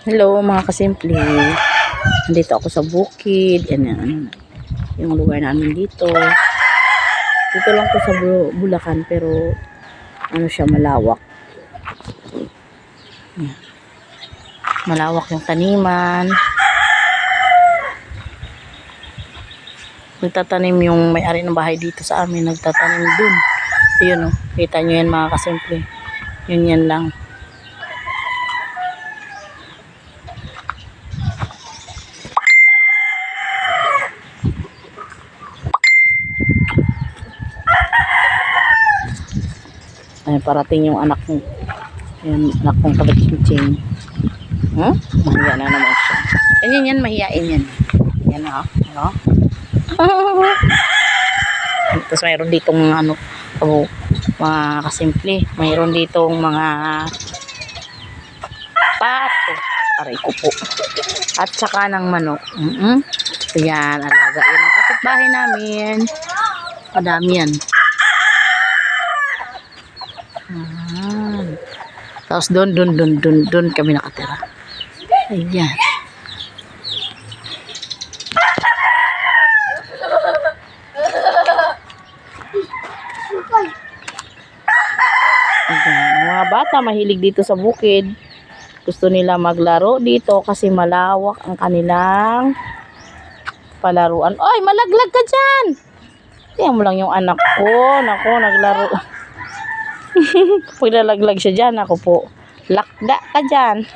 Hello mga kasimple. Nandito ako sa bukid. Yan, yung lugar namin dito. Dito lang to sa Bulacan pero ano siya, malawak. Yan. Malawak yung taniman. Nagtatanim yung may-ari ng bahay dito sa amin. Nagtatanim dun. Ayun o. Kita nyo yan mga kasimple. Yun yan lang. Ay, parating yung anak ng anak kong kabaching. Mahiya na naman siya. Yan, mahiyain yan. Yan o. Tapos mayroon ditong mga kasimple. Mayroon ditong mga pato. Aray ko po. At saka ng manok. Yan, alaga. Yan ang kapitbahay namin. Madami yan. Tapos doon kami nakatira. Ayan. Ayan. Mga bata mahilig dito sa bukid. Gusto nila maglaro dito kasi malawak ang kanilang palaruan. Oy, malaglag ka dyan! Tingnan mo lang yung anak ko. Nako, naglaro. Pag nalaglag siya dyan, ako po, lakda ka dyan.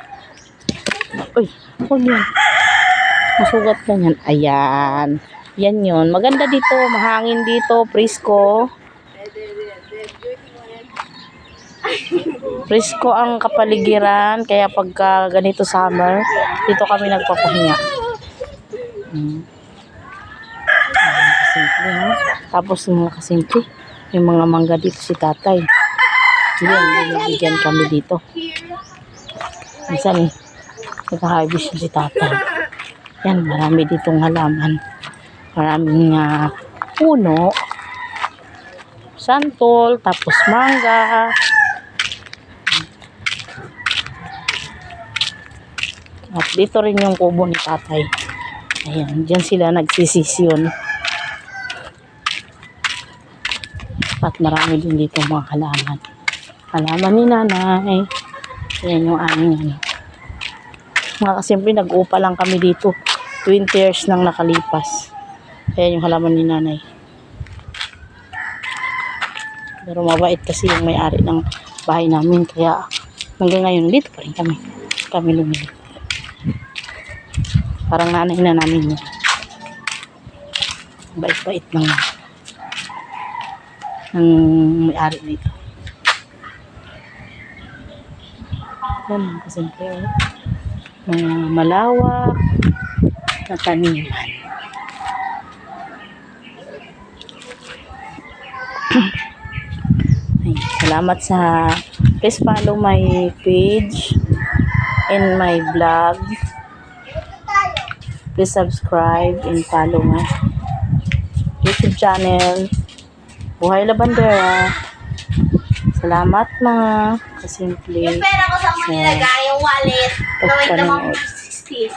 Uy, huwag yan. Masugat ka yan. Ayan. Yan yun. Maganda dito. Mahangin dito. Presko. Presko ang kapaligiran. Kaya pagka ganito summer, dito kami nagpapahinga. Kasimple, ha? Tapos yung mga kasimple, yung mga mangga dito si tatay. Yan, binibigyan kami dito. Minsan nag-harvest si tatay. Yan, marami ditong halaman. Maraming puno, santol, tapos mangga. At dito rin yung kubo ni tatay. Ayan, dyan sila nagsisisyon. At marami din dito mga halaman. Halaman ni nanay. Ayan yung aming mga kasimple, nag-upa lang kami dito. 20 years nang nakalipas. Ayan yung halaman ni nanay. Pero mabait kasi yung may-ari ng bahay namin. Kaya hanggang ngayon dito pa rin kami. Kami lumili. Parang nanay na namin yun. Bait-bait lang ng may-ari dito. Yan kasi mga malawak na taniman. Ay, salamat sa please follow my page and my vlog. Please subscribe and follow my YouTube channel Buhay Labandera. Salamat mga kasimple. Yung pera ko sa mga nilagay, yung wallet, gawin naman 60.